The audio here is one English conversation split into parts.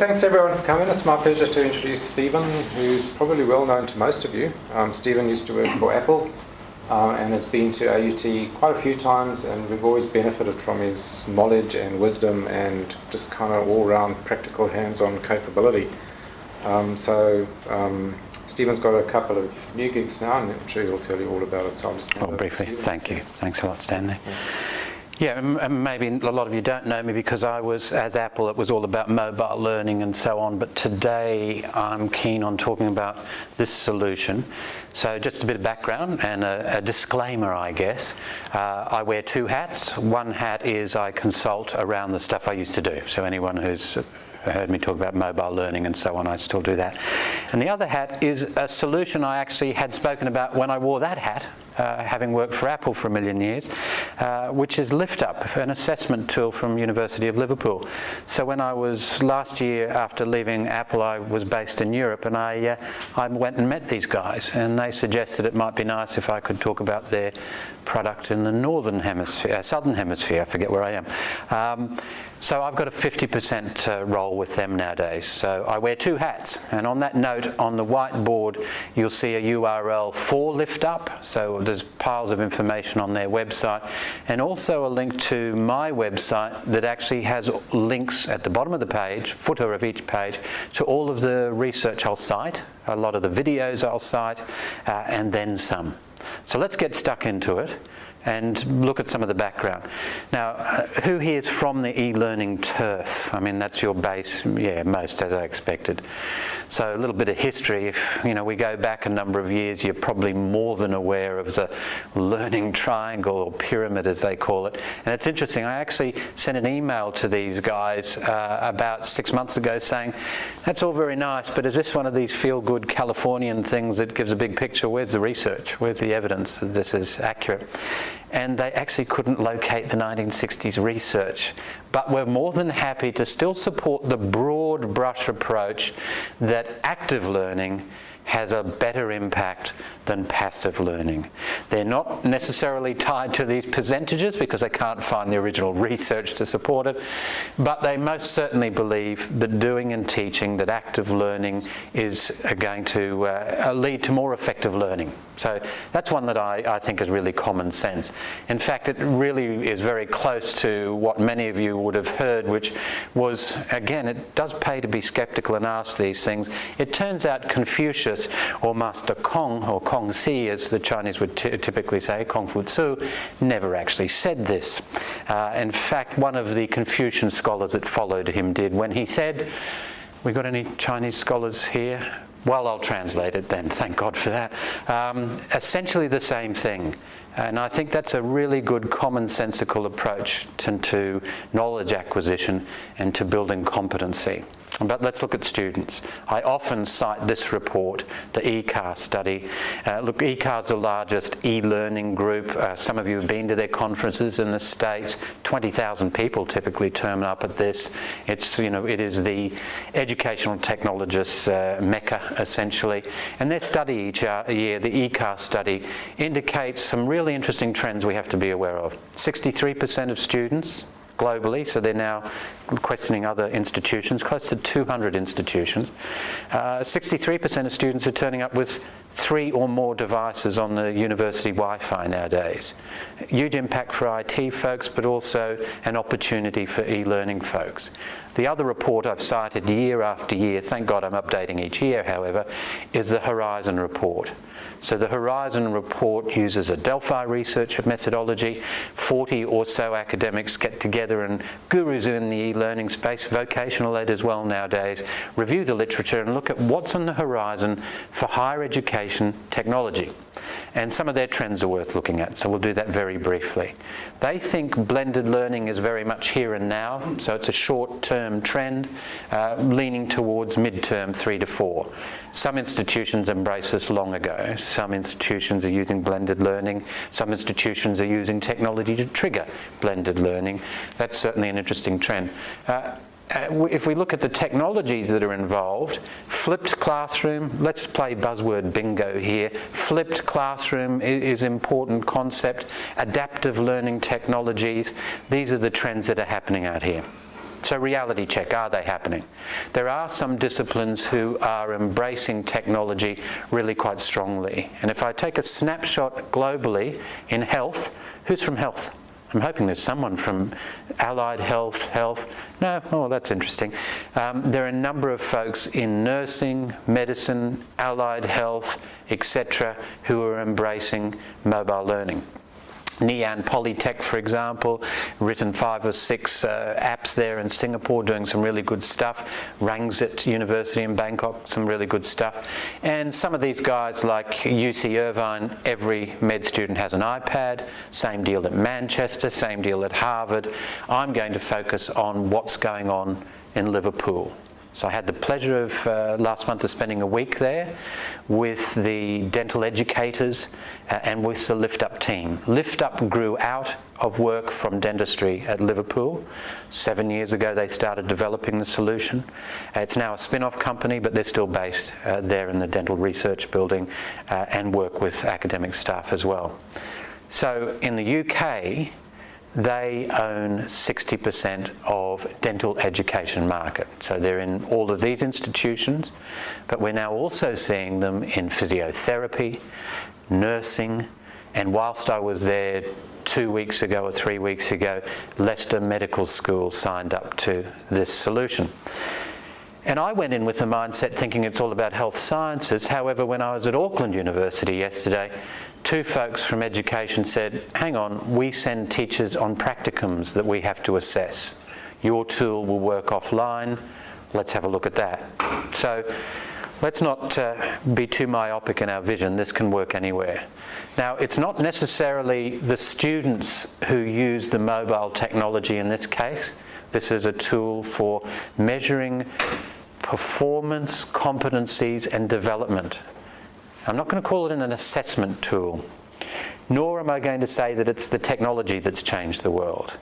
thanks everyone for coming. It's my pleasure to introduce Stephen, who's probably well known to most of you. Stephen used to work for Apple and has been to AUT quite a few times, and we've always benefited from his knowledge and wisdom and just kind of all-round practical hands-on capability. Stephen's got a couple of new gigs now, and I'm sure he'll tell you all about it. So I'll just briefly, thank you. Thanks a lot, Stanley. Yeah, maybe a lot of you don't know me because I was, as Apple, it was all about mobile learning and so on, but today I'm keen on talking about this solution. So just a bit of background and a disclaimer, I guess. I wear two hats. One hat is I consult around the stuff I used to do. So anyone who's heard me talk about mobile learning and so on, I still do that. And the other hat is a solution I actually had spoken about when I wore that hat, having worked for Apple for a million years, which is LiftUpp, an assessment tool from University of Liverpool. So when I was last year after leaving Apple, I was based in Europe, and I went and met these guys, and they suggested it might be nice if I could talk about their product in the northern hemisphere, southern hemisphere, I forget where I am. So I've got a 50% role with them nowadays. So I wear two hats, and on that note, on the whiteboard, you'll see a URL for LiftUpp. So there's piles of information on their website, and also a link to my website that actually has links at the bottom of the page, footer of each page, to all of the research I'll cite, a lot of the videos I'll cite, and then some. So let's get stuck into it and look at some of the background. Now, who here is from the e-learning turf? I mean, that's your base. Yeah, most, as I expected. So a little bit of history. If we go back a number of years, you're probably more than aware of the learning triangle, or pyramid as they call it. And it's interesting, I actually sent an email to these guys about 6 months ago saying, that's all very nice, but is this one of these feel-good Californian things that gives a big picture? Where's the research? Where's the evidence that this is accurate? And they actually couldn't locate the 1960s research, but we're more than happy to still support the broad brush approach that active learning has a better impact than passive learning. They're not necessarily tied to these percentages because they can't find the original research to support it, but they most certainly believe that doing and teaching, that active learning is going to lead to more effective learning. So that's one that I think is really common sense. In fact, it really is very close to what many of you would have heard, which was, again, it does pay to be skeptical and ask these things. It turns out Confucius, or Master Kong, or Kong Si, as the Chinese would typically say, Kong Fu Tzu, never actually said this. In fact, one of the Confucian scholars that followed him did, when he said, we got any Chinese scholars here? Well, I'll translate it then, thank God for that. Essentially the same thing. And I think that's a really good commonsensical approach to knowledge acquisition and to building competency. But let's look at students. I often cite this report, the ECAR study. Look, ECAR is the largest e-learning group. Some of you have been to their conferences in the States. 20,000 people typically turn up at this. It is the educational technologists' mecca, essentially. And their study each year, the ECAR study, indicates some really interesting trends we have to be aware of. 63% of students globally, so they're now questioning other institutions, close to 200 institutions. 63% of students are turning up with 3 or more devices on the university Wi-Fi nowadays. Huge impact for IT folks, but also an opportunity for e-learning folks. The other report I've cited year after year, thank God I'm updating each year, however, is the Horizon report. So the Horizon report uses a Delphi research methodology. 40 or so academics get together, and gurus in the e-learning space, vocational ed as well nowadays, review the literature and look at what's on the horizon for higher education technology. And some of their trends are worth looking at, so we'll do that very briefly. They think blended learning is very much here and now, so it's a short-term trend, leaning towards mid-term 3 to 4. Some institutions embraced this long ago. Some institutions are using blended learning. Some institutions are using technology to trigger blended learning. That's certainly an interesting trend. If we look at the technologies that are involved, flipped classroom, let's play buzzword bingo here. Flipped classroom is an important concept. Adaptive learning technologies, these are the trends that are happening out here. So reality check, are they happening? There are some disciplines who are embracing technology really quite strongly. And if I take a snapshot globally in health, who's from health? I'm hoping there's someone from allied health. No? Oh, that's interesting. There are a number of folks in nursing, medicine, allied health, etc., who are embracing mobile learning. Nian Polytech, for example, written 5 or 6 apps there in Singapore doing some really good stuff. Rangsit University in Bangkok, some really good stuff. And some of these guys like UC Irvine, every med student has an iPad. Same deal at Manchester, same deal at Harvard. I'm going to focus on what's going on in Liverpool. So I had the pleasure of last month of spending a week there with the dental educators and with the LiftUpp team. LiftUpp grew out of work from dentistry at Liverpool. 7 years ago they started developing the solution. It's now a spin-off company, but they're still based there in the dental research building and work with academic staff as well. So in the UK, they own 60% of dental education market. So they're in all of these institutions, but we're now also seeing them in physiotherapy, nursing, and whilst I was there 2 weeks ago or 3 weeks ago, Leicester Medical School signed up to this solution. And I went in with the mindset thinking it's all about health sciences. However, when I was at Auckland University yesterday, 2 folks from education said, hang on, we send teachers on practicums that we have to assess. Your tool will work offline. Let's have a look at that. So let's not be too myopic in our vision. This can work anywhere. Now, it's not necessarily the students who use the mobile technology in this case. This is a tool for measuring performance, competencies, and development. I'm not going to call it an assessment tool, nor am I going to say that it's the technology that's changed the world.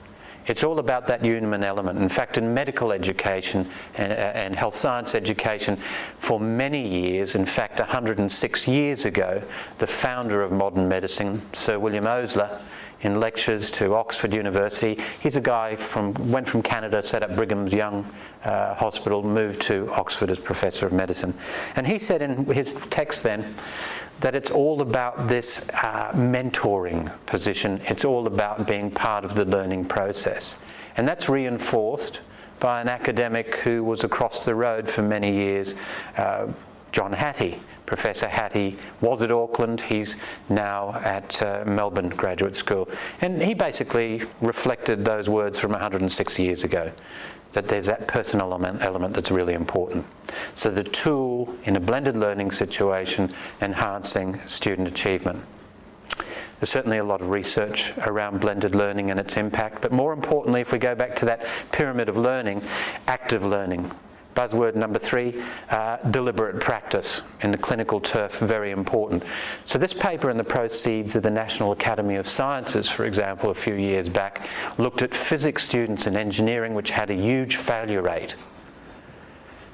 It's all about that human element. In fact, in medical education and health science education, for many years, in fact 106 years ago, the founder of modern medicine, Sir William Osler, in lectures to Oxford University, he's a guy went from Canada, set up Brigham's Young Hospital, moved to Oxford as Professor of Medicine. And he said in his text then that it's all about this mentoring position. It's all about being part of the learning process. And that's reinforced by an academic who was across the road for many years, John Hattie. Professor Hattie was at Auckland, he's now at Melbourne Graduate School. And he basically reflected those words from 106 years ago, that there's that personal element that's really important. So the tool in a blended learning situation enhancing student achievement. There's certainly a lot of research around blended learning and its impact, but more importantly, if we go back to that pyramid of learning, active learning. Buzzword number 3, deliberate practice in the clinical turf, very important. So this paper and the proceeds of the National Academy of Sciences, for example, a few years back, looked at physics students and engineering, which had a huge failure rate.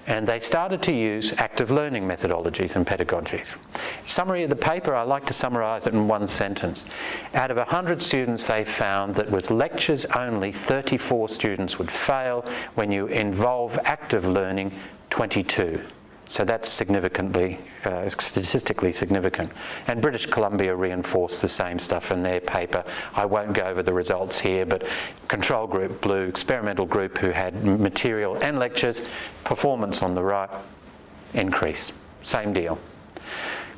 And they started to use active learning methodologies and pedagogies. Summary of the paper, I like to summarize it in one sentence. Out of 100 students, they found that with lectures only, 34 students would fail. When you involve active learning, 22. So that's significantly, statistically significant. And British Columbia reinforced the same stuff in their paper. I won't go over the results here, but control group, blue, experimental group who had material and lectures, performance on the right, increase. Same deal.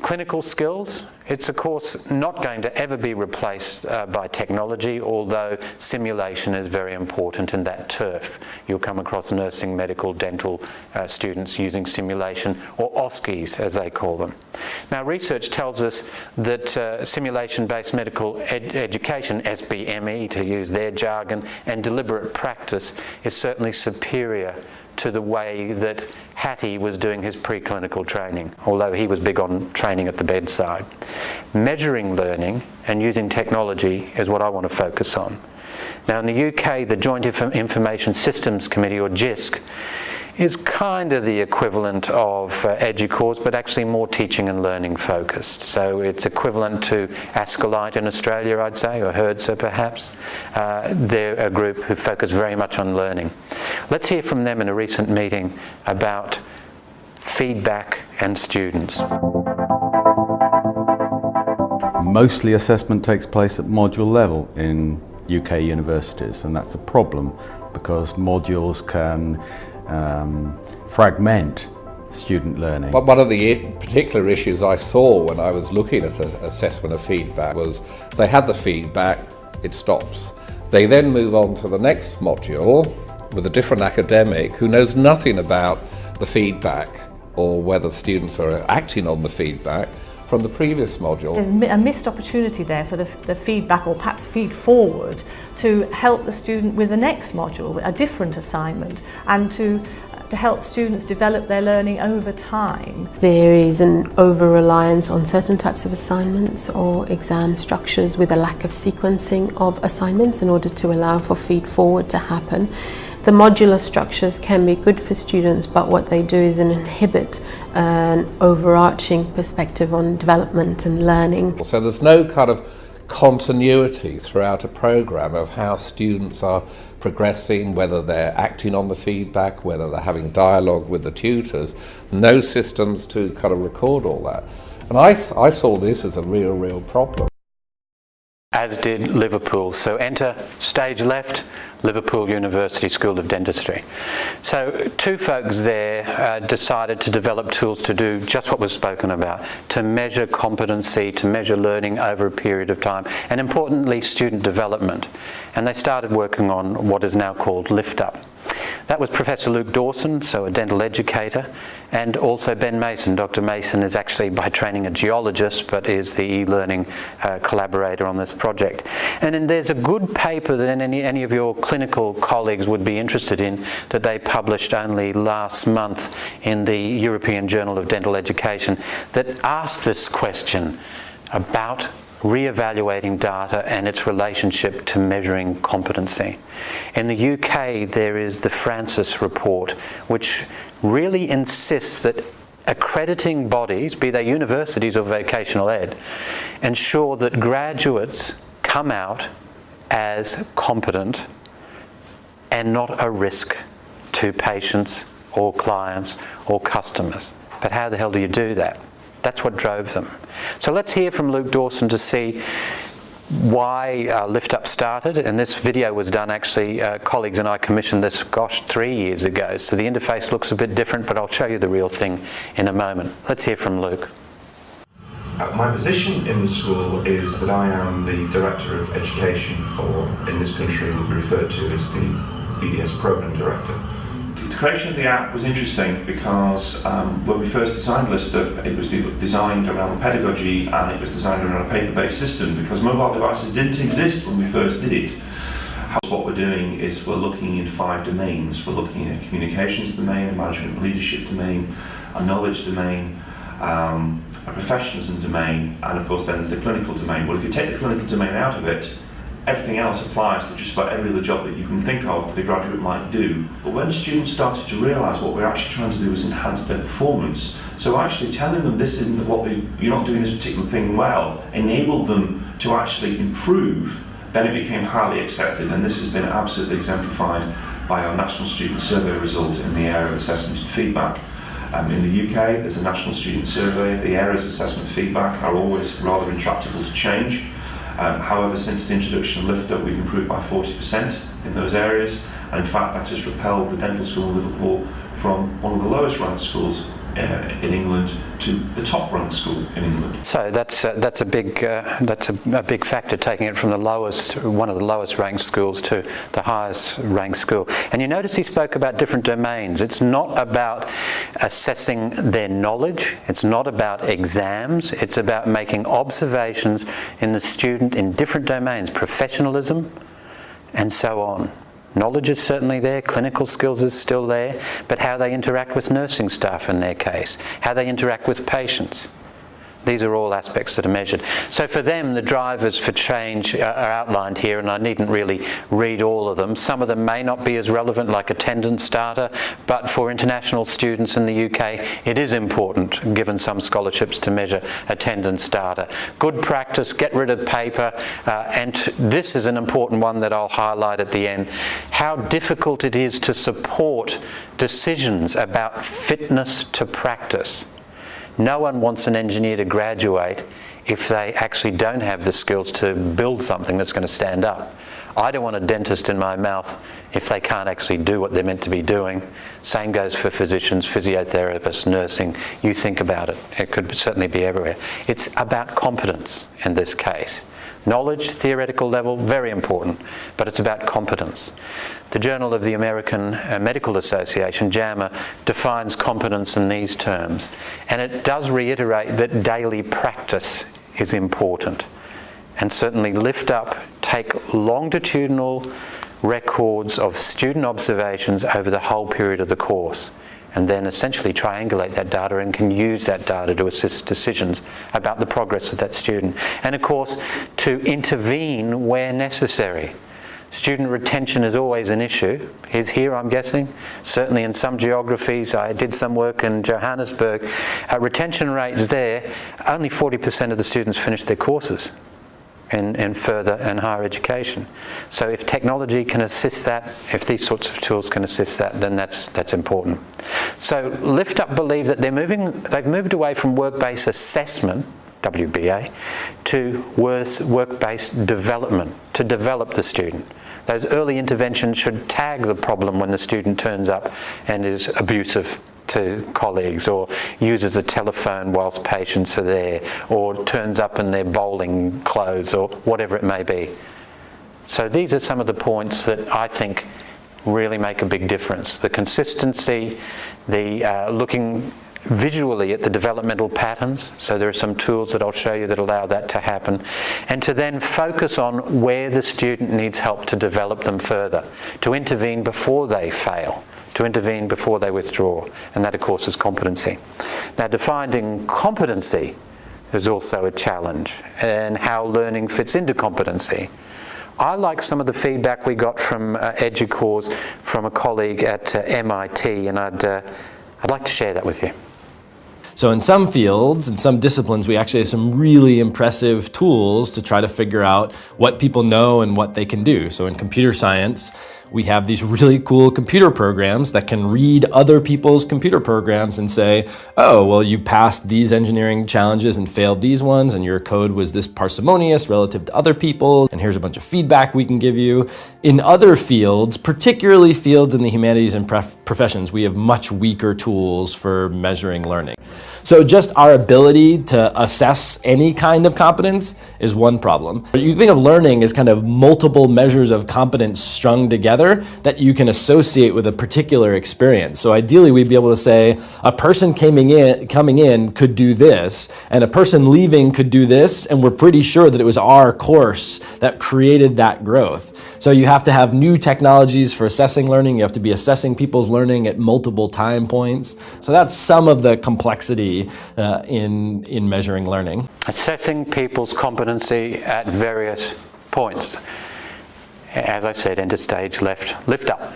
Clinical skills, it's of course not going to ever be replaced by technology, although simulation is very important in that turf. You'll come across nursing, medical, dental students using simulation, or OSCEs as they call them. Now research tells us that simulation-based medical education, SBME to use their jargon, and deliberate practice is certainly superior to the way that Hattie was doing his preclinical training, although he was big on training at the bedside. Measuring learning and using technology is what I want to focus on. Now in the UK, the Joint Information Systems Committee, or JISC, is kind of the equivalent of EDUCAURS, but actually more teaching and learning focused. So it's equivalent to Ascolite in Australia, I'd say, or HERDSA perhaps. They're a group who focus very much on learning. Let's hear from them in a recent meeting about feedback and students. Mostly assessment takes place at module level in UK universities, and that's a problem because modules can fragment student learning. But one of the particular issues I saw when I was looking at assessment of feedback was they had the feedback, it stops. They then move on to the next module with a different academic who knows nothing about the feedback or whether students are acting on the feedback from the previous module. There's a missed opportunity there for the feedback, or perhaps feed forward, to help the student with the next module, a different assignment, and to help students develop their learning over time. There is an over-reliance on certain types of assignments or exam structures with a lack of sequencing of assignments in order to allow for feed forward to happen. The modular structures can be good for students, but what they do is inhibit an overarching perspective on development and learning. So there's no kind of continuity throughout a program of how students are progressing, whether they're acting on the feedback, whether they're having dialogue with the tutors. No systems to kind of record all that. And I saw this as a real problem. As did Liverpool. So enter stage left, Liverpool University School of Dentistry. So two folks there decided to develop tools to do just what was spoken about, to measure competency, to measure learning over a period of time, and importantly student development. And they started working on what is now called LiftUpp. That was Professor Luke Dawson, so a dental educator, and also Ben Mason. Dr. Mason is actually by training a geologist, but is the e-learning collaborator on this project. And then there's a good paper that any of your clinical colleagues would be interested in that they published only last month in the European Journal of Dental Education that asked this question about re-evaluating data and its relationship to measuring competency. In the UK, there is the Francis report, which really insists that accrediting bodies, be they universities or vocational ed, ensure that graduates come out as competent and not a risk to patients or clients or customers. But how the hell do you do that? That's what drove them. So let's hear from Luke Dawson to see why LiftUpp started. And this video was done actually, colleagues and I commissioned this, 3 years ago. So the interface looks a bit different, but I'll show you the real thing in a moment. Let's hear from Luke. My position in the school is that I am the Director of Education, or in this country would be referred to as the BDS Programme Director. The creation of the app was interesting because when we first designed LiftUpp, it was designed around pedagogy and it was designed around a paper-based system because mobile devices didn't exist when we first did it. What we're doing is we're looking in 5 domains. We're looking at a communications domain, a management and leadership domain, a knowledge domain, a professionalism domain, and of course then there's the clinical domain. Well, if you take the clinical domain out of it, everything else applies to just about every other job that you can think of the graduate might do. But when students started to realise what we're actually trying to do is enhance their performance, so actually telling them this isn't what you're not doing this particular thing well, enabled them to actually improve, then it became highly accepted, and this has been absolutely exemplified by our National Student Survey result in the area of assessment and feedback. In the UK, there's a National Student Survey. The areas of assessment and feedback are always rather intractable to change. However, since the introduction of LiftUpp, we've improved by 40% in those areas, and in fact that has propelled the dental school in Liverpool from one of the lowest ranked schools in England to the top ranked school in England. So that's a big factor, taking it from one of the lowest ranked schools to the highest ranked school. And you notice he spoke about different domains. It's not about assessing their knowledge, it's not about exams, it's about making observations in the student in different domains, professionalism and so on. Knowledge is certainly there, clinical skills is still there, but how they interact with nursing staff in their case, how they interact with patients. These are all aspects that are measured. So for them, the drivers for change are outlined here, and I needn't really read all of them. Some of them may not be as relevant, like attendance data, but for international students in the UK, it is important, given some scholarships, to measure attendance data. Good practice, get rid of paper, and this is an important one that I'll highlight at the end. How difficult it is to support decisions about fitness to practice. No one wants an engineer to graduate if they actually don't have the skills to build something that's going to stand up. I don't want a dentist in my mouth if they can't actually do what they're meant to be doing. Same goes for physicians, physiotherapists, nursing. You think about it. It could certainly be everywhere. It's about competence in this case. Knowledge, theoretical level, very important, but it's about competence. The Journal of the American Medical Association, JAMA, defines competence in these terms, and it does reiterate that daily practice is important. And certainly LiftUpp take longitudinal records of student observations over the whole period of the course, and then essentially triangulate that data and can use that data to assist decisions about the progress of that student. And of course, to intervene where necessary. Student retention is always an issue. Is here, I'm guessing. Certainly in some geographies, I did some work in Johannesburg. Retention rates there, only 40% of the students finished their courses in further and higher education. So if technology can assist that, if these sorts of tools can assist that, then that's important. So LiftUpp believe that they've moved away from work-based assessment, WBA, to work-based development, to develop the student. Those early interventions should tag the problem when the student turns up and is abusive to colleagues, or uses a telephone whilst patients are there, or turns up in their bowling clothes, or whatever it may be. So these are some of the points that I think really make a big difference. The consistency, the looking visually at the developmental patterns, so there are some tools that I'll show you that allow that to happen, and to then focus on where the student needs help to develop them further, to intervene before they fail, to intervene before they withdraw, and that of course is competency. Now, defining competency is also a challenge, and how learning fits into competency. I like some of the feedback we got from EDUCAUSE from a colleague at MIT, and I'd like to share that with you. So in some fields, in some disciplines, we actually have some really impressive tools to try to figure out what people know and what they can do. So in computer science, we have these really cool computer programs that can read other people's computer programs and say, oh, well, you passed these engineering challenges and failed these ones, and your code was this parsimonious relative to other people, and here's a bunch of feedback we can give you. In other fields, particularly fields in the humanities and professions, we have much weaker tools for measuring learning. So just our ability to assess any kind of competence is one problem. But you think of learning as kind of multiple measures of competence strung together that you can associate with a particular experience. So ideally, we'd be able to say a person coming in could do this, and a person leaving could do this, and we're pretty sure that it was our course that created that growth. So you have to have new technologies for assessing learning. You have to be assessing people's learning at multiple time points. So that's some of the complexity in measuring learning. Assessing people's competency at various points. As I said, enter stage left, lift up.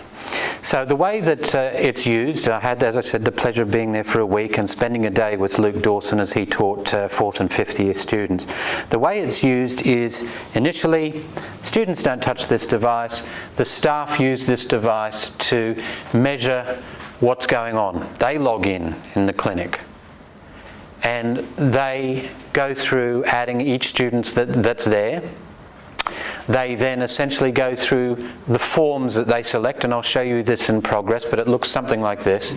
So the way that it's used, I had, as I said, the pleasure of being there for a week and spending a day with Luke Dawson as he taught 4th and 5th year students. The way it's used is, initially, students don't touch this device. The staff use this device to measure what's going on. They log in the clinic, and they go through adding each student that's there. They then essentially go through the forms that they select, and I'll show you this in progress, but it looks something like this.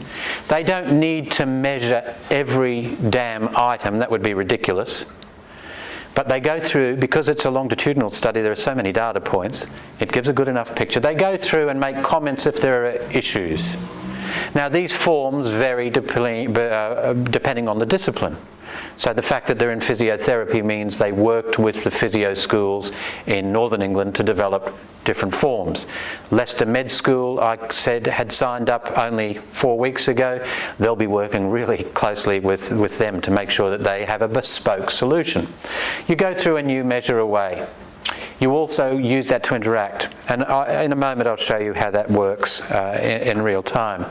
They don't need to measure every damn item, that would be ridiculous. But they go through, because it's a longitudinal study, there are so many data points, it gives a good enough picture. They go through and make comments if there are issues. Now these forms vary depending on the discipline. So the fact that they're in physiotherapy means they worked with the physio schools in Northern England to develop different forms. Leicester Med School, I said, had signed up only 4 weeks ago. They'll be working really closely with them to make sure that they have a bespoke solution. You go through and you measure away. You also use that to interact. And in a moment I'll show you how that works in real time.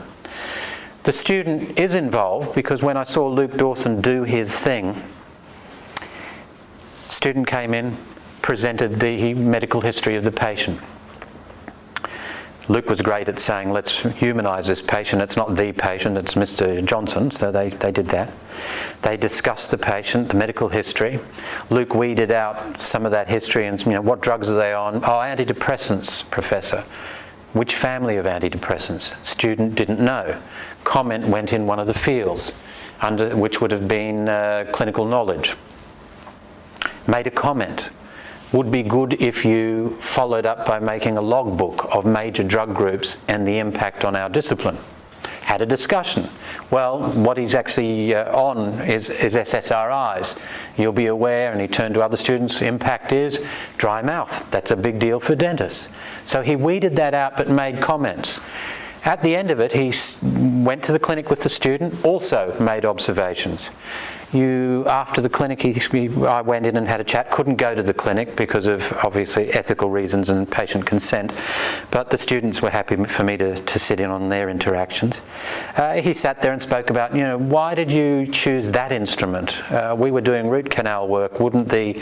The student is involved because when I saw Luke Dawson do his thing, student came in, presented the medical history of the patient. Luke was great at saying, let's humanise this patient. It's not the patient, it's Mr. Johnson, so they did that. They discussed the patient, the medical history. Luke weeded out some of that history and, what drugs are they on? Oh, antidepressants, Professor. Which family of antidepressants? Student didn't know. Comment went in one of the fields, which would have been clinical knowledge. Made a comment. Would be good if you followed up by making a logbook of major drug groups and the impact on our discipline. Had a discussion. Well, what he's actually on is SSRIs. You'll be aware, and he turned to other students, impact is dry mouth. That's a big deal for dentists. So he weeded that out but made comments. At the end of it, he went to the clinic with the student, also made observations. After the clinic, I went in and had a chat, couldn't go to the clinic because of obviously ethical reasons and patient consent, but the students were happy for me to sit in on their interactions. He sat there and spoke about, why did you choose that instrument? We were doing root canal work, wouldn't the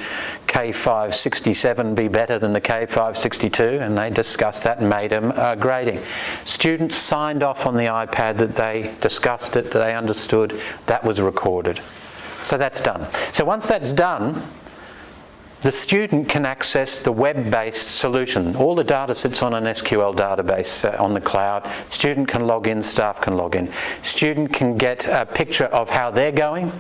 K567 be better than the K562? And they discussed that and made a grading. Students signed off on the iPad that they discussed it, that they understood, that was recorded. So that's done. So once that's done, the student can access the web-based solution. All the data sits on an SQL database on the cloud. Student can log in, staff can log in. Student can get a picture of how they're going,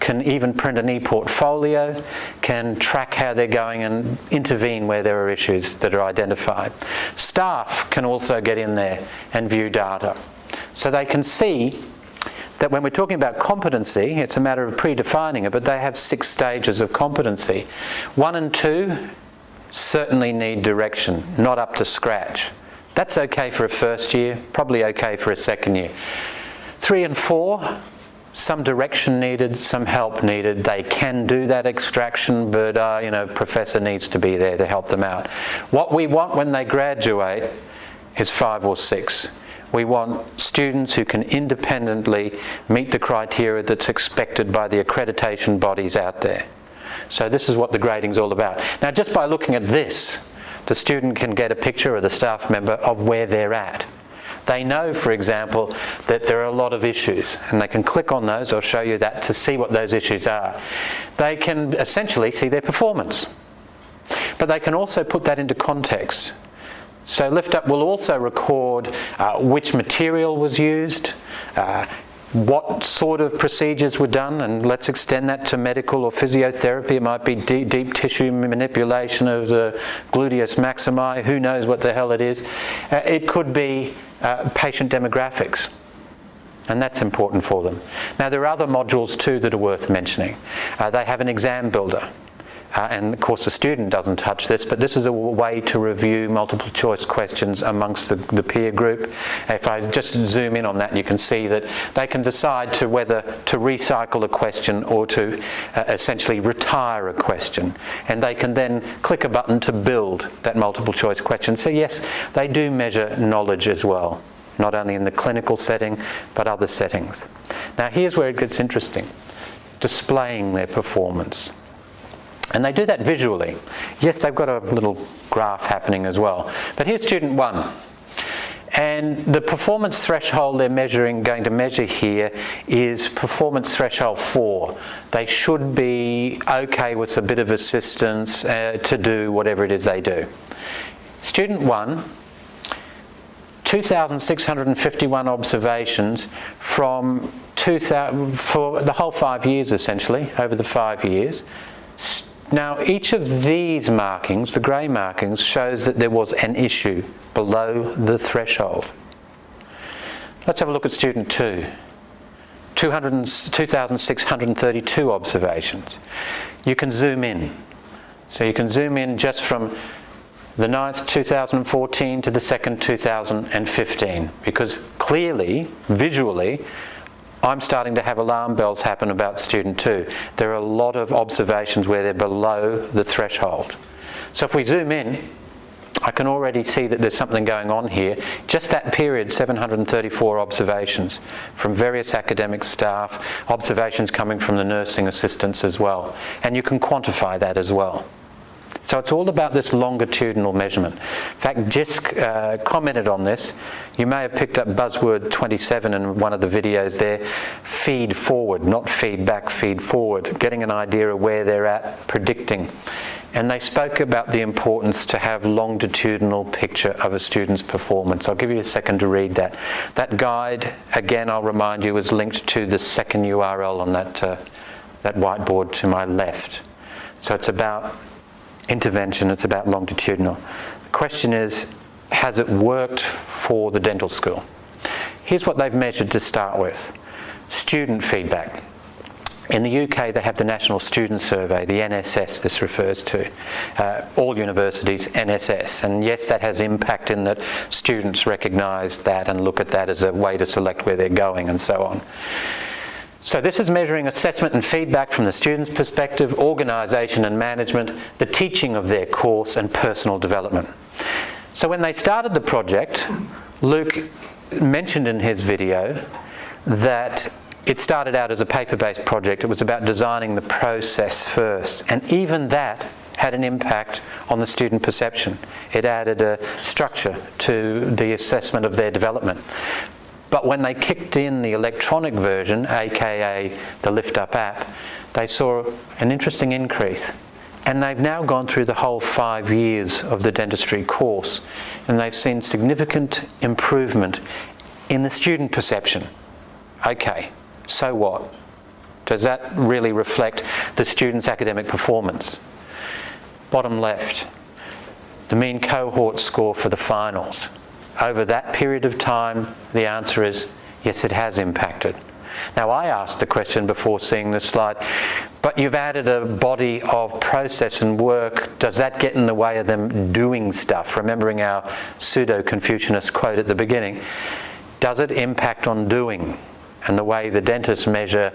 can even print an e-portfolio, can track how they're going and intervene where there are issues that are identified. Staff can also get in there and view data. So they can see that when we're talking about competency, it's a matter of predefining it, but they have 6 stages of competency. 1 and 2 certainly need direction, not up to scratch. That's okay for a first year, probably okay for a second year. 3 and 4, some direction needed, some help needed. They can do that extraction, but professor needs to be there to help them out. What we want when they graduate is 5 or 6. We want students who can independently meet the criteria that's expected by the accreditation bodies out there. So this is what the grading's all about. Now, just by looking at this, the student can get a picture, or the staff member, of where they're at. They know, for example, that there are a lot of issues, and they can click on those. I'll show you that to see what those issues are. They can essentially see their performance, but they can also put that into context. So LiftUpp will also record which material was used, what sort of procedures were done, and let's extend that to medical or physiotherapy. It might be deep tissue manipulation of the gluteus maximi, who knows what the hell it is. It could be patient demographics, and that's important for them. Now, there are other modules too that are worth mentioning. They have an exam builder. And of course the student doesn't touch this, but this is a way to review multiple choice questions amongst the peer group. If I just zoom in on that, you can see that they can decide to whether to recycle a question or to essentially retire a question. And they can then click a button to build that multiple choice question. So yes, they do measure knowledge as well, not only in the clinical setting, but other settings. Now here's where it gets interesting. Displaying their performance. And they do that visually. Yes, they've got a little graph happening as well. But here's student 1. And the performance threshold they're going to measure here is performance threshold 4. They should be okay with a bit of assistance to do whatever it is they do. Student 1, 2,651 observations from for the whole 5 years essentially, over the 5 years. Now, each of these markings, the grey markings, shows that there was an issue below the threshold. Let's have a look at student 2. 2,632 observations. You can zoom in. So you can zoom in just from the 9th 2014 to the 2nd 2015, because clearly, visually, I'm starting to have alarm bells happen about student 2. There are a lot of observations where they're below the threshold. So if we zoom in, I can already see that there's something going on here. Just that period, 734 observations from various academic staff, observations coming from the nursing assistants as well. And you can quantify that as well. So it's all about this longitudinal measurement. In fact, Jisk commented on this. You may have picked up buzzword 27 in one of the videos there. Feed forward, not feedback, feed forward. Getting an idea of where they're at, predicting. And they spoke about the importance to have longitudinal picture of a student's performance. I'll give you a second to read that. That guide, again, I'll remind you, is linked to the second URL on that whiteboard to my left. So it's about intervention, it's about longitudinal. The question is, has it worked for the dental school? Here's what they've measured to start with. Student feedback. In the UK, they have the National Student Survey, the NSS this refers to. All universities, NSS. And yes, that has impact in that students recognise that and look at that as a way to select where they're going and so on. So this is measuring assessment and feedback from the student's perspective, organisation and management, the teaching of their course and personal development. So when they started the project, Luke mentioned in his video that it started out as a paper-based project. It was about designing the process first, and even that had an impact on the student perception. It added a structure to the assessment of their development. But when they kicked in the electronic version, aka the LiftUpp app, they saw an interesting increase. And they've now gone through the whole 5 years of the dentistry course, and they've seen significant improvement in the student perception. Okay. So what? Does that really reflect the student's academic performance? Bottom left, the mean cohort score for the finals. Over that period of time, the answer is yes, it has impacted. Now, I asked the question before seeing this slide, but you've added a body of process and work. Does that get in the way of them doing stuff? Remembering our pseudo-Confucianist quote at the beginning, does it impact on doing? And the way the dentists measure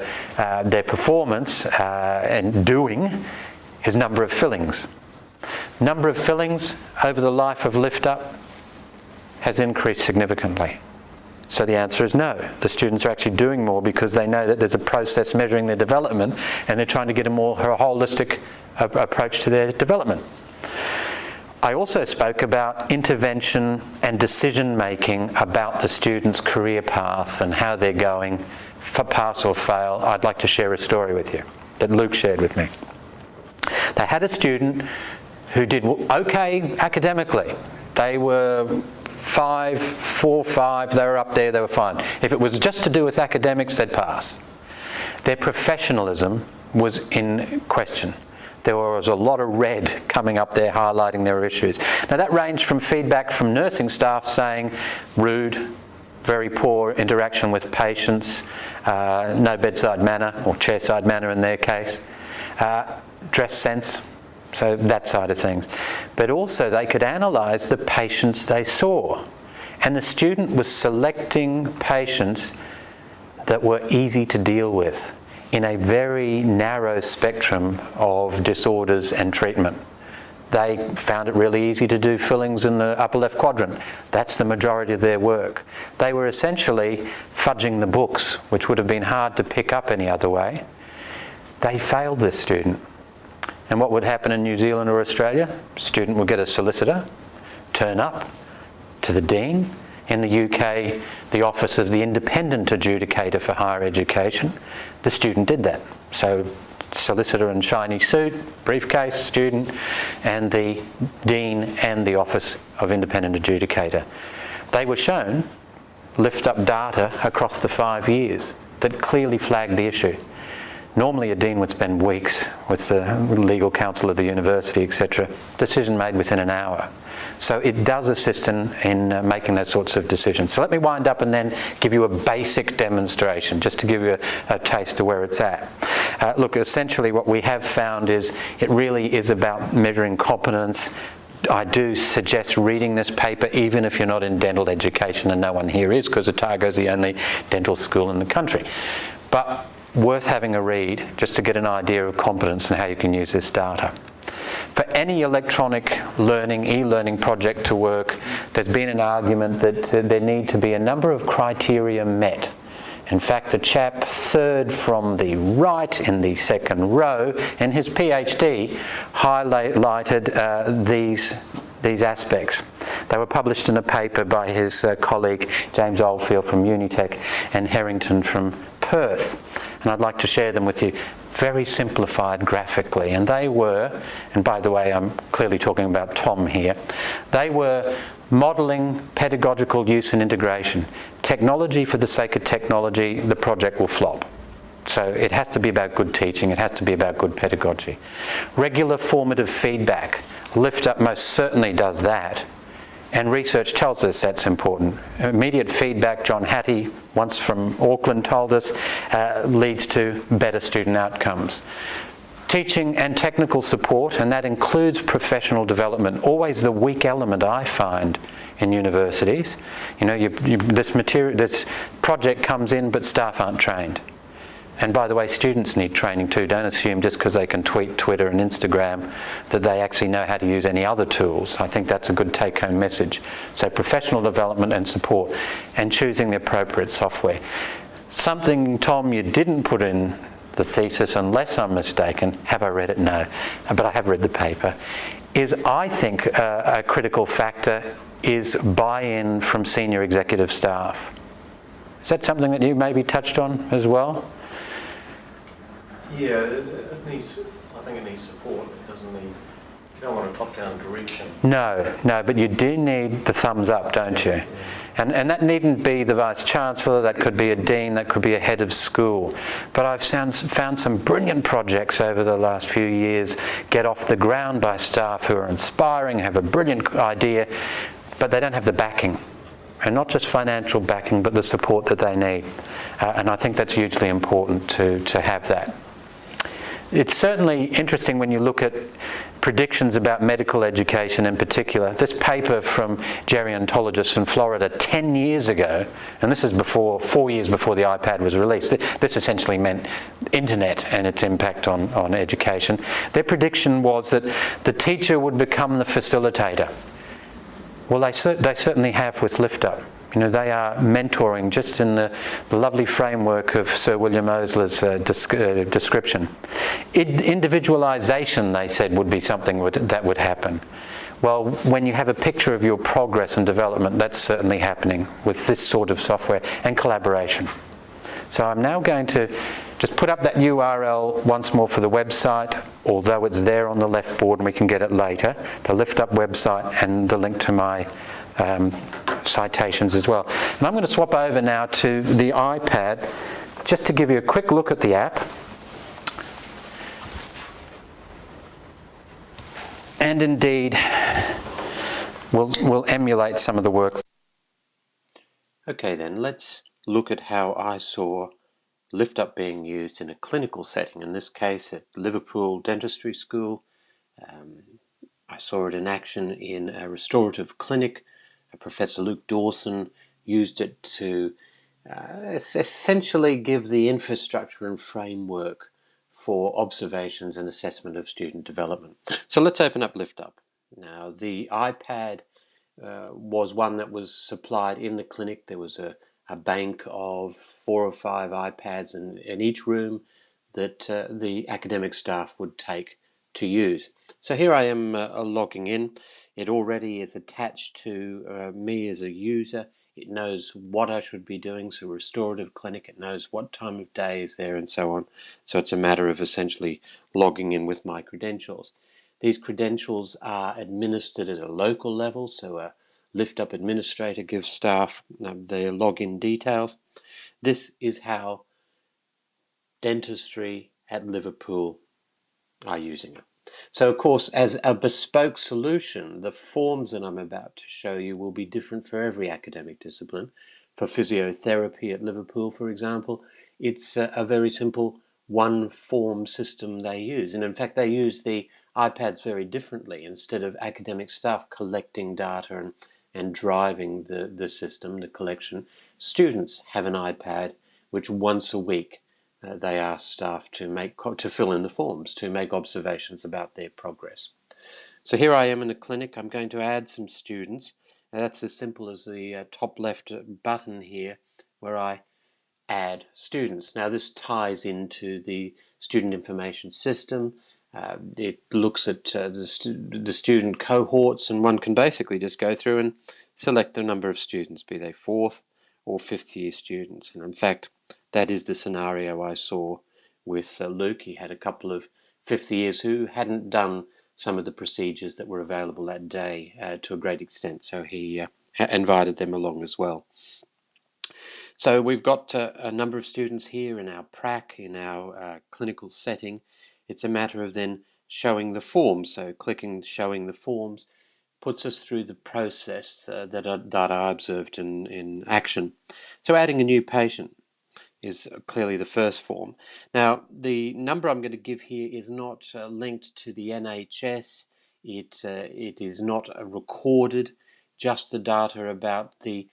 their performance and doing is number of fillings. Number of fillings over the life of LiftUpp has increased significantly. So the answer is no. The students are actually doing more because they know that there's a process measuring their development, and they're trying to get a more holistic approach to their development. I also spoke about intervention and decision making about the student's career path and how they're going, for pass or fail. I'd like to share a story with you that Luke shared with me. They had a student who did okay academically. They were 4, 5, they were up there, they were fine. If it was just to do with academics, they'd pass. Their professionalism was in question. There was a lot of red coming up there highlighting their issues. Now that ranged from feedback from nursing staff saying rude, very poor interaction with patients, no bedside manner, or chairside manner in their case, dress sense, so that side of things. But also they could analyse the patients they saw. And the student was selecting patients that were easy to deal with in a very narrow spectrum of disorders and treatment. They found it really easy to do fillings in the upper left quadrant. That's the majority of their work. They were essentially fudging the books, which would have been hard to pick up any other way. They failed this student. And what would happen in New Zealand or Australia? Student would get a solicitor, turn up to the dean. In the UK, the Office of the Independent Adjudicator for Higher Education. The student did that. So solicitor and shiny suit, briefcase, student, and the dean and the Office of Independent Adjudicator. They were shown LiftUpp data across the 5 years that clearly flagged the issue. Normally a dean would spend weeks with the legal counsel of the university, etc. Decision made within an hour. So it does assist in making those sorts of decisions. So let me wind up and then give you a basic demonstration, just to give you a taste of where it's at. Look, essentially what we have found is it really is about measuring competence. I do suggest reading this paper even if you're not in dental education, and no one here is, because Otago is the only dental school in the country. But worth having a read just to get an idea of competence and how you can use this data. For any electronic learning, e-learning project to work, there's been an argument that there need to be a number of criteria met. In fact, the chap third from the right in the second row in his PhD highlighted these aspects. They were published in a paper by his colleague James Oldfield from Unitec and Harrington from Perth. And I'd like to share them with you, very simplified graphically. And they were, and by the way, I'm clearly talking about Tom here, they were modelling pedagogical use and integration. Technology for the sake of technology, the project will flop. So it has to be about good teaching, it has to be about good pedagogy. Regular formative feedback. LiftUpp most certainly does that. And research tells us that's important. Immediate feedback, John Hattie, once from Auckland, told us, leads to better student outcomes. Teaching and technical support, and that includes professional development, always the weak element I find in universities. You know, this project comes in, but staff aren't trained. And by the way, students need training too. Don't assume just because they can tweet, Twitter and Instagram that they actually know how to use any other tools. I think that's a good take-home message. So professional development and support, and choosing the appropriate software. Something, Tom, you didn't put in the thesis, unless I'm mistaken, have I read it? No, but I have read the paper, is I think a critical factor is buy-in from senior executive staff. Is that something that you maybe touched on as well? Yeah, it needs, I think it needs support. It doesn't need, you don't want a top-down direction. No, but you do need the thumbs up, don't you? And that needn't be the Vice-Chancellor, that could be a Dean, that could be a head of school. But I've found some brilliant projects over the last few years get off the ground by staff who are inspiring, have a brilliant idea, but they don't have the backing. And not just financial backing, but the support that they need. And I think that's hugely important to have that. It's certainly interesting when you look at predictions about medical education in particular. This paper from gerontologists in Florida 10 years ago, and this is 4 years before the iPad was released. This essentially meant internet and its impact on education. Their prediction was that the teacher would become the facilitator. Well, they certainly have with LiftUpp. You know, they are mentoring just in the lovely framework of Sir William Osler's description. Individualisation, they said, would be something that would happen. Well, when you have a picture of your progress and development, that's certainly happening with this sort of software, and collaboration. So I'm now going to just put up that URL once more for the website, although it's there on the left board and we can get it later, the LiftUpp website, and the link to my citations as well. And I'm going to swap over now to the iPad just to give you a quick look at the app. And indeed, we'll emulate some of the work. Okay then, let's look at how I saw LiftUpp being used in a clinical setting, in this case at Liverpool Dentistry School. I saw it in action in a restorative clinic. Professor Luke Dawson used it to essentially give the infrastructure and framework for observations and assessment of student development. So let's open up LiftUpp. Now, the iPad was one that was supplied in the clinic. There was a bank of 4 or 5 iPads in each room that the academic staff would take to use. So here I am logging in. It already is attached to me as a user. It knows what I should be doing, so restorative clinic, it knows what time of day is there and so on. So it's a matter of essentially logging in with my credentials. These credentials are administered at a local level, so a LiftUpp administrator gives staff their login details. This is how dentistry at Liverpool are using it. So of course, as a bespoke solution, the forms that I'm about to show you will be different for every academic discipline. For physiotherapy at Liverpool, for example, it's a very simple one form system they use. And in fact, they use the iPads very differently. Instead of academic staff collecting data and driving the system, the collection, students have an iPad which once a week they ask staff to fill in the forms, to make observations about their progress. So here I am in a clinic. I'm going to add some students. That's as simple as the top left button here, where I add students. Now this ties into the student information system. It looks at the student cohorts, and one can basically just go through and select the number of students, be they 4th or 5th year students. And in fact, that is the scenario I saw with Luke. He had a couple of 5th years who hadn't done some of the procedures that were available that day to a great extent, so he invited them along as well. So we've got a number of students here in our prac, in our clinical setting. It's a matter of then showing the forms. So clicking showing the forms puts us through the process that I observed in action. So adding a new patient is clearly the first form. Now, the number I'm going to give here is not linked to the NHS. It is not recorded, just the data about the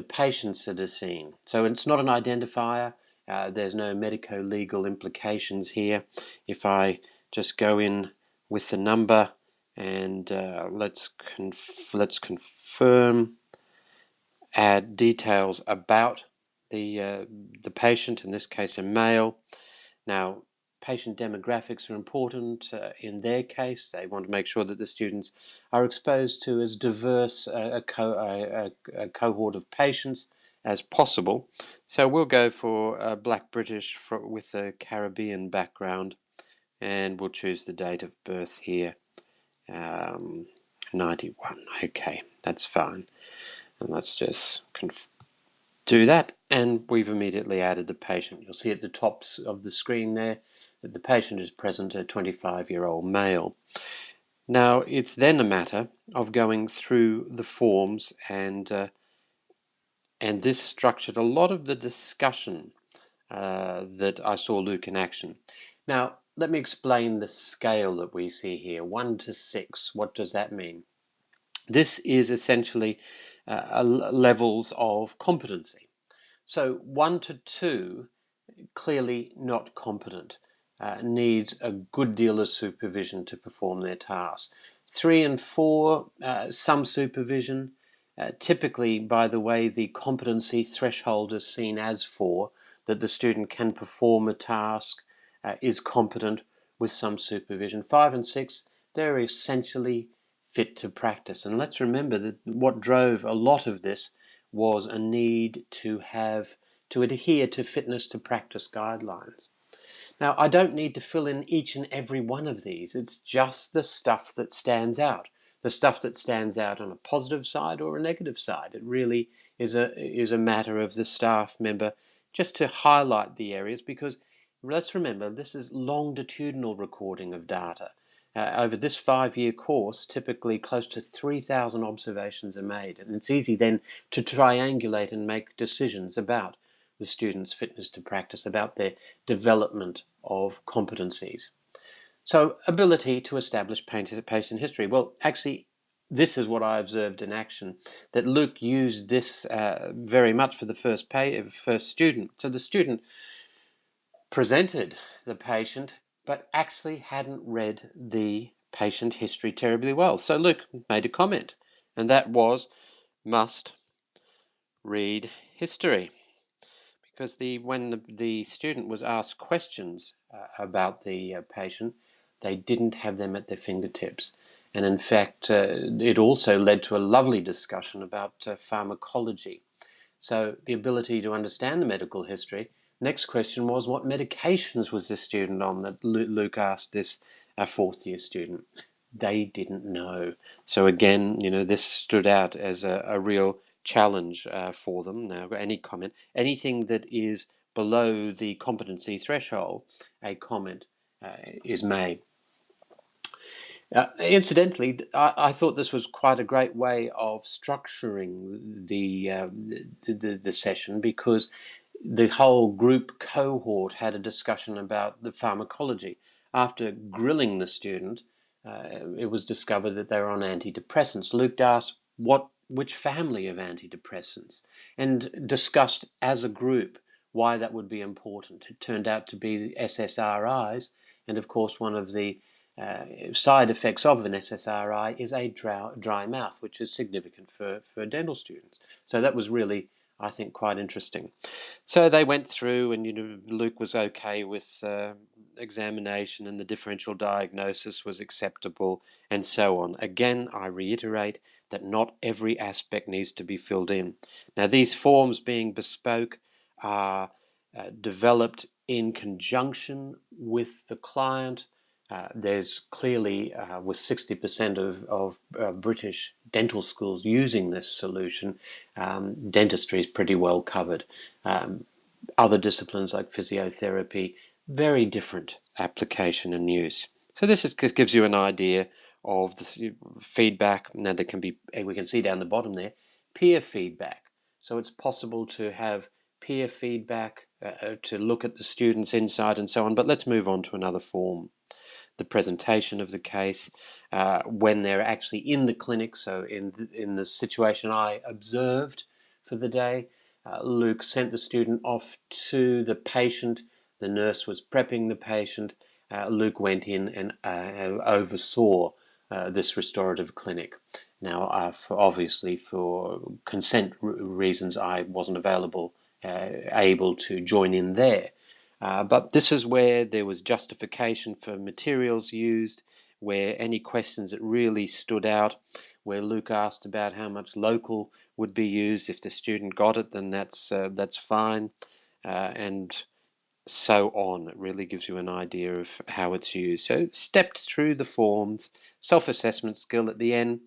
patients that are seen. So it's not an identifier. There's no medico-legal implications here. If I just go in with the number and let's confirm, add details about the patient, in this case a male. Now, patient demographics are important in their case. They want to make sure that the students are exposed to as diverse a cohort of patients as possible. So we'll go for Black British with a Caribbean background, and we'll choose the date of birth here, 91. Okay, that's fine. And let's just do that, and we've immediately added the patient. You'll see at the top of the screen there that the patient is present, a 25-year-old male. Now it's then a matter of going through the forms, and this structured a lot of the discussion that I saw Luke in action. Now let me explain the scale that we see here, 1 to 6. What does that mean? This is essentially levels of competency. So 1 to 2, clearly not competent, needs a good deal of supervision to perform their task. 3 and 4, some supervision. Typically, by the way, the competency threshold is seen as 4, that the student can perform a task, is competent with some supervision. 5 and 6, they're essentially fit to practice. And let's remember that what drove a lot of this was a need to adhere to fitness to practice guidelines. Now, I don't need to fill in each and every one of these. It's just the stuff that stands out. The stuff that stands out on a positive side or a negative side. It really is a matter of the staff member just to highlight the areas, because let's remember, this is longitudinal recording of data. Over this 5-year course, typically close to 3,000 observations are made, and it's easy then to triangulate and make decisions about the students' fitness to practice, about their development of competencies. So, ability to establish patient history. Well, actually, this is what I observed in action, that Luke used this very much for the first student. So the student presented the patient, but actually hadn't read the patient history terribly well. So Luke made a comment, and that was, must read history. Because when the student was asked questions about the patient, they didn't have them at their fingertips. And in fact, it also led to a lovely discussion about pharmacology. So the ability to understand the medical history. Next question was, what medications was the student on, that Luke asked this 4th year student. They didn't know. So again, this stood out as a real challenge for them. Now, any comment? Anything that is below the competency threshold, a comment is made. Incidentally, I thought this was quite a great way of structuring the session, because the whole group cohort had a discussion about the pharmacology. After grilling the student, it was discovered that they were on antidepressants. Luke asked which family of antidepressants, and discussed as a group why that would be important. It turned out to be the SSRIs, and of course one of the side effects of an SSRI is a dry mouth, which is significant for dental students. So that was really, I think, quite interesting. So they went through, and Luke was okay with examination, and the differential diagnosis was acceptable, and so on. Again, I reiterate that not every aspect needs to be filled in. Now, these forms, being bespoke, are developed in conjunction with the client. There's clearly, with 60% of British dental schools using this solution, dentistry is pretty well covered. Other disciplines like physiotherapy, very different application and use. So this gives you an idea of the feedback. Now there can be, we can see down the bottom there, peer feedback. So it's possible to have peer feedback, to look at the student's insight and so on. But let's move on to another form. The presentation of the case, when they're actually in the clinic. So in the situation I observed for the day, Luke sent the student off to the patient. The nurse was prepping the patient. Luke went in and oversaw this restorative clinic. Now, obviously for consent reasons, I wasn't able to join in there. But this is where there was justification for materials used, where any questions that really stood out, where Luke asked about how much local would be used. If the student got it, then that's fine, and so on. It really gives you an idea of how it's used. So stepped through the forms, self-assessment skill at the end.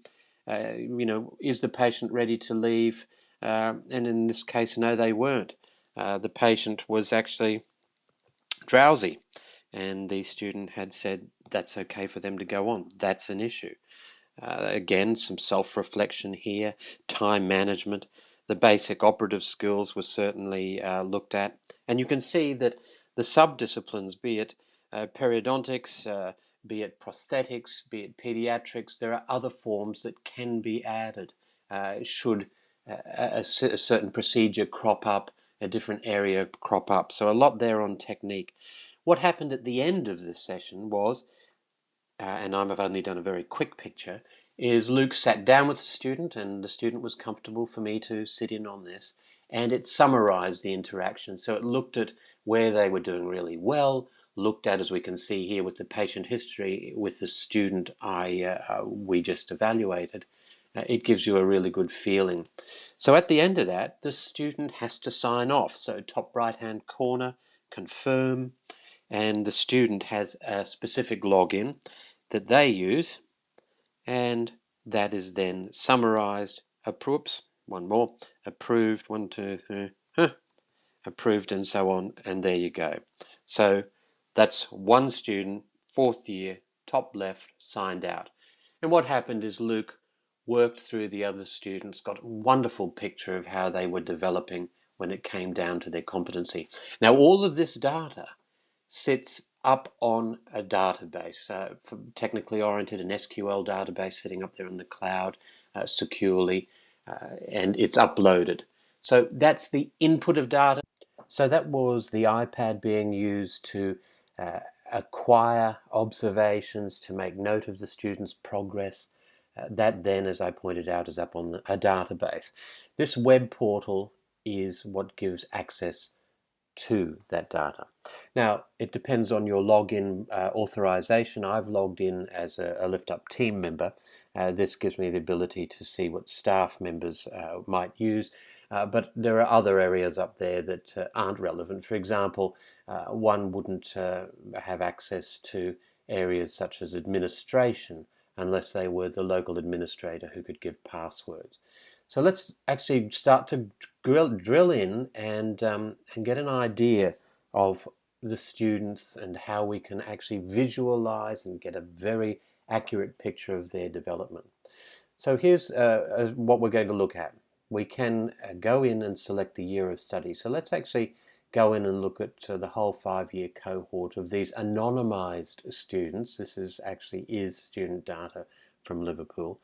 Is the patient ready to leave? And in this case, no, they weren't. The patient was actually drowsy, and the student had said that's okay for them to go on. That's an issue. Again, some self-reflection here, time management. The basic operative skills were certainly looked at, and you can see that the subdisciplines, be it periodontics, be it prosthetics, be it pediatrics, there are other forms that can be added should a certain procedure crop up, a different area crop up. So a lot there on technique. What happened at the end of this session was, and I've only done a very quick picture, is Luke sat down with the student, and the student was comfortable for me to sit in on this, and it summarized the interaction. So it looked at where they were doing really well, looked at, as we can see here with the patient history, with the student we just evaluated. It gives you a really good feeling. So at the end of that, the student has to sign off. So top right-hand corner, confirm, and the student has a specific login that they use, and that is then summarized. One more, approved, 1, 2, 3, approved, and so on, and there you go. So that's one student, 4th year, top left, signed out. And what happened is Luke worked through the other students, got a wonderful picture of how they were developing when it came down to their competency. Now, all of this data sits up on a database, for technically oriented, an SQL database sitting up there in the cloud securely, and it's uploaded. So that's the input of data. So that was the iPad being used to acquire observations, to make note of the student's progress. That then, as I pointed out, is up on a database. This web portal is what gives access to that data. Now, it depends on your login authorization. I've logged in as a LiftUpp team member. This gives me the ability to see what staff members might use, but there are other areas up there that aren't relevant. For example, one wouldn't have access to areas such as administration unless they were the local administrator who could give passwords. So let's actually start to drill in and get an idea of the students and how we can actually visualize and get a very accurate picture of their development. So here's what we're going to look at. We can go in and select the year of study. So let's actually go in and look at the whole 5-year cohort of these anonymized students. This is student data from Liverpool.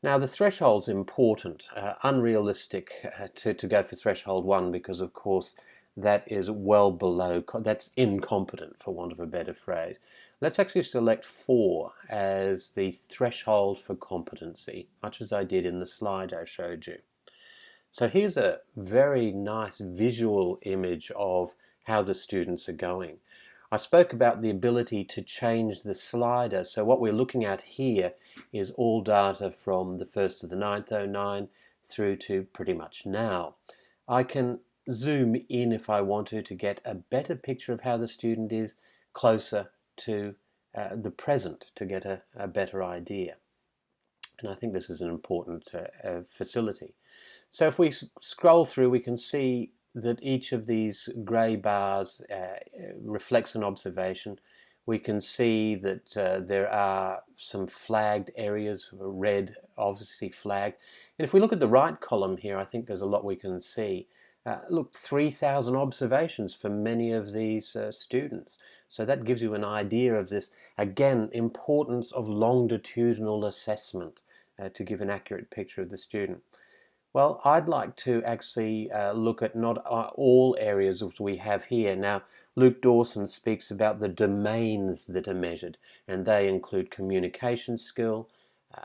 Now the threshold's important, unrealistic to go for threshold 1 because of course that is well below, that's incompetent for want of a better phrase. Let's actually select 4 as the threshold for competency, much as I did in the slide I showed you. So here's a very nice visual image of how the students are going. I spoke about the ability to change the slider. So what we're looking at here is all data from the 1st of the 9th, 09 through to pretty much now. I can zoom in if I want to get a better picture of how the student is closer to the present to get a better idea. And I think this is an important facility. So if we scroll through, we can see that each of these grey bars reflects an observation. We can see that there are some flagged areas, red obviously flagged. And if we look at the right column here, I think there's a lot we can see. Look, 3,000 observations for many of these students. So that gives you an idea of this, again, importance of longitudinal assessment to give an accurate picture of the student. Well, I'd like to actually look at not all areas as we have here. Now, Luke Dawson speaks about the domains that are measured, and they include communication skill,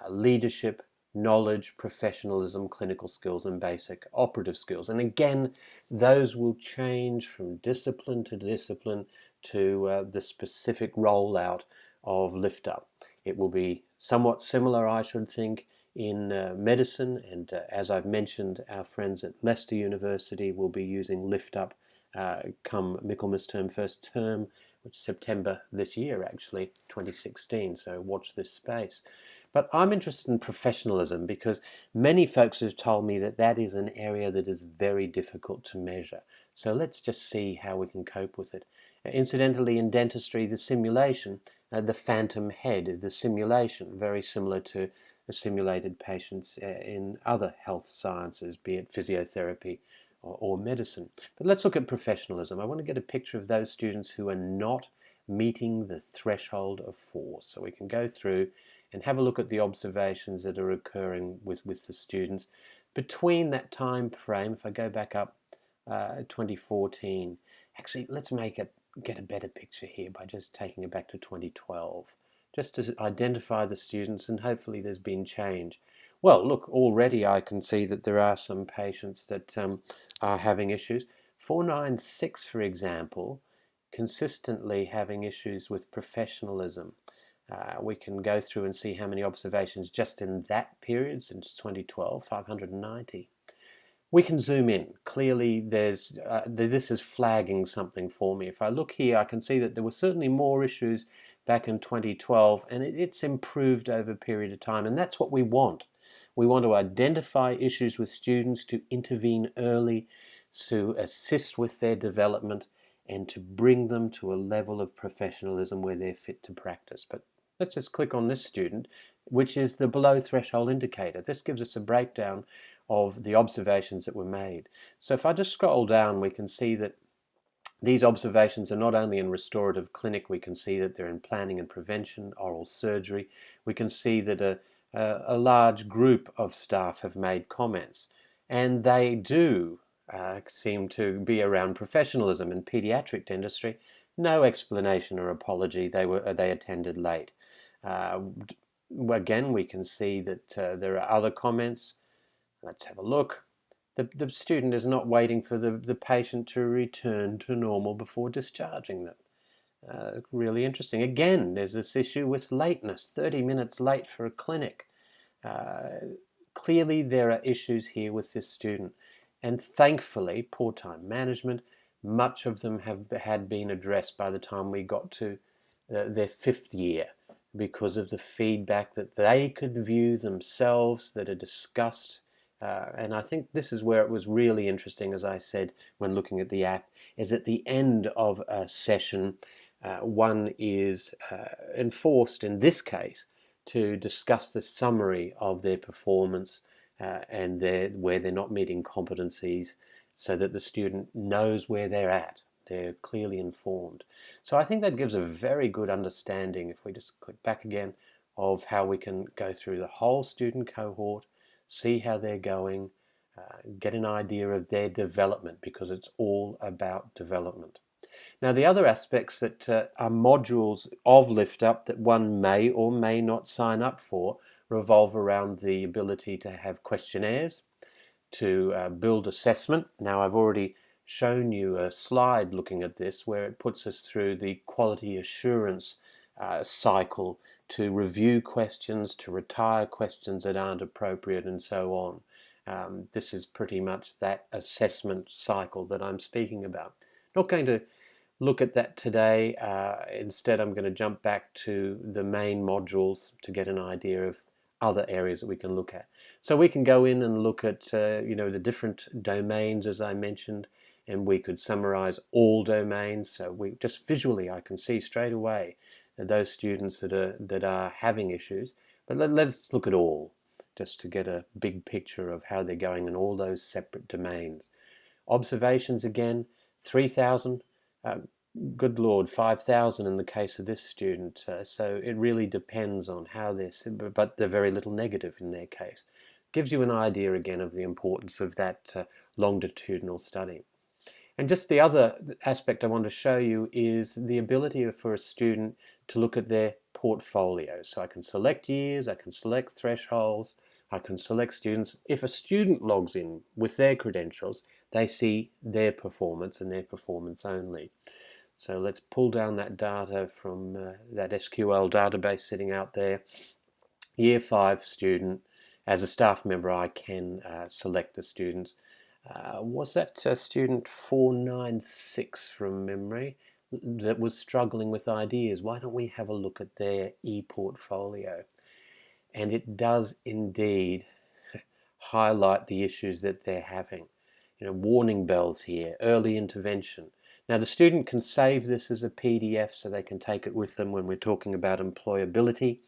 leadership, knowledge, professionalism, clinical skills, and basic operative skills. And again, those will change from discipline to discipline to the specific rollout of LiftUpp. It will be somewhat similar, I should think, in medicine, and as I've mentioned, our friends at Leicester University will be using LiftUpp come Michaelmas term, first term, which is September this year actually, 2016, so watch this space. But I'm interested in professionalism because many folks have told me that that is an area that is very difficult to measure. So let's just see how we can cope with it. Incidentally, in dentistry, the simulation, the phantom head, the simulation, very similar to simulated patients in other health sciences, be it physiotherapy or medicine. But let's look at professionalism. I want to get a picture of those students who are not meeting the threshold of 4. So we can go through and have a look at the observations that are occurring with the students between that time frame. If I go back up 2014, actually let's get a better picture here by just taking it back to 2012. Just to identify the students, and hopefully there's been change. Well, look, already I can see that there are some patients that are having issues. 496, for example, consistently having issues with professionalism. We can go through and see how many observations just in that period since 2012, 590. We can zoom in. Clearly this is flagging something for me. If I look here, I can see that there were certainly more issues back in 2012, and it's improved over a period of time, and that's what we want. We want to identify issues with students, to intervene early, to assist with their development, and to bring them to a level of professionalism where they're fit to practice. But let's just click on this student, which is the below threshold indicator. This gives us a breakdown of the observations that were made. So if I just scroll down, we can see that these observations are not only in restorative clinic, we can see that they're in planning and prevention, oral surgery. We can see that a large group of staff have made comments, and they do seem to be around professionalism. In pediatric dentistry, no explanation or apology. They attended late. Again, we can see that there are other comments. Let's have a look. The student is not waiting for the patient to return to normal before discharging them. Really interesting. Again, there's this issue with lateness, 30 minutes late for a clinic. Clearly there are issues here with this student, and thankfully, poor time management, much of them had been addressed by the time we got to their 5th year, because of the feedback that they could view themselves, that are discussed And I think this is where it was really interesting, as I said, when looking at the app, is at the end of a session, one is enforced, in this case, to discuss the summary of their performance and where they're not meeting competencies, so that the student knows where they're at. They're clearly informed. So I think that gives a very good understanding, if we just click back again, of how we can go through the whole student cohort, see how they're going, get an idea of their development, because it's all about development. Now, the other aspects that are modules of LiftUpp that one may or may not sign up for revolve around the ability to have questionnaires, to build assessment. Now, I've already shown you a slide looking at this where it puts us through the quality assurance cycle, to review questions, to retire questions that aren't appropriate, and so on. This is pretty much that assessment cycle that I'm speaking about. Not going to look at that today. Instead, I'm going to jump back to the main modules to get an idea of other areas that we can look at. So we can go in and look at the different domains, as I mentioned, and we could summarize all domains. So we just visually, I can see straight away those students that are having issues. But let's look at all, just to get a big picture of how they're going in all those separate domains. Observations again, 3,000. Good Lord, 5,000 in the case of this student. So it really depends on how but they're very little negative in their case. Gives you an idea again of the importance of that longitudinal study. And just the other aspect I want to show you is the ability for a student to look at their portfolio. So I can select years, I can select thresholds, I can select students. If a student logs in with their credentials, they see their performance and their performance only. So let's pull down that data from that SQL database sitting out there. Year 5 student. As a staff member, I can select the students. Was that student 496 from memory that was struggling with ideas? Why don't we have a look at their e-portfolio? And it does indeed highlight the issues that they're having. Warning bells here, early intervention. Now the student can save this as a PDF so they can take it with them when we're talking about employability.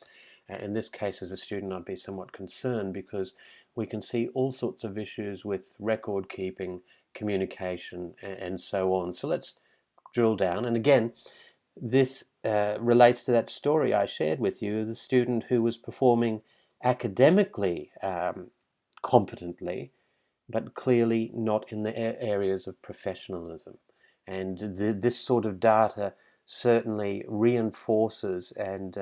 In this case, as a student, I'd be somewhat concerned because we can see all sorts of issues with record keeping, communication, and so on. So let's drill down. And again, this relates to that story I shared with you, the student who was performing academically competently, but clearly not in the areas of professionalism. And this sort of data certainly reinforces and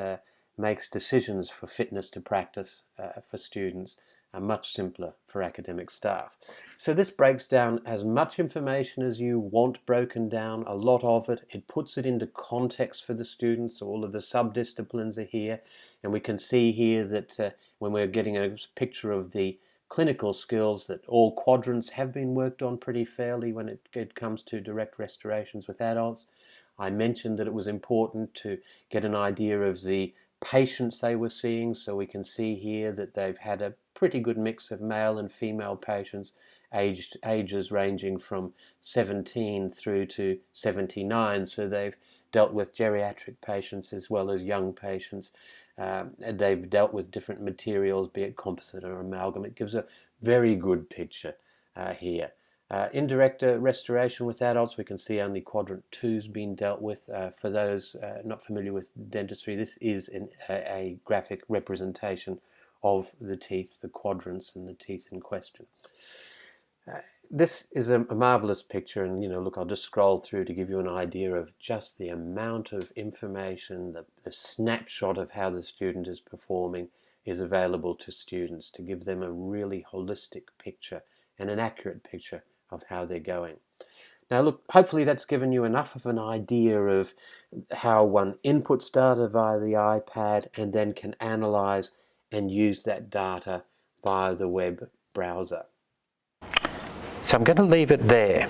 makes decisions for fitness to practice for students much simpler for academic staff. So this breaks down as much information as you want broken down, a lot of it. It puts it into context for the students. All of the sub-disciplines are here, and we can see here that when we're getting a picture of the clinical skills, that all quadrants have been worked on pretty fairly when it comes to direct restorations with adults. I mentioned that it was important to get an idea of the patients they were seeing, so we can see here that they've had a pretty good mix of male and female patients, ages ranging from 17 through to 79, so they've dealt with geriatric patients as well as young patients. They've dealt with different materials, be it composite or amalgam. It gives a very good picture here. Indirect restoration with adults, we can see only quadrant 2's been dealt with. For those not familiar with dentistry, this is a graphic representation of the teeth, the quadrants and the teeth in question. This is a marvelous picture, and look, I'll just scroll through to give you an idea of just the amount of information, the snapshot of how the student is performing is available to students to give them a really holistic picture and an accurate picture of how they're going. Now look, hopefully that's given you enough of an idea of how one inputs data via the iPad and then can analyze and use that data via the web browser. So I'm going to leave it there.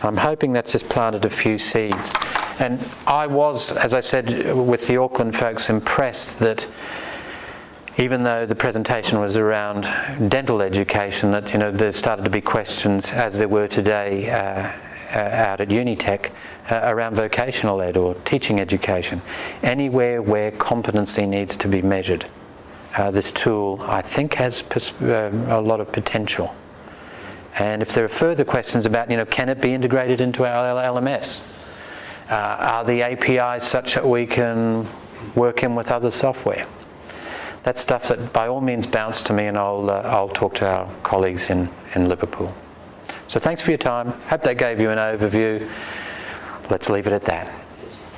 I'm hoping that's just planted a few seeds. And I was, as I said, with the Auckland folks, impressed that even though the presentation was around dental education, that there started to be questions, as there were today out at Unitec, around vocational ed or teaching education. Anywhere where competency needs to be measured, this tool, I think, has a lot of potential. And if there are further questions about, can it be integrated into our LMS? Are the APIs such that we can work in with other software? That's stuff that by all means bounce to me, and I'll talk to our colleagues in Liverpool. So thanks for your time. Hope that gave you an overview. Let's leave it at that.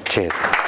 Cheers.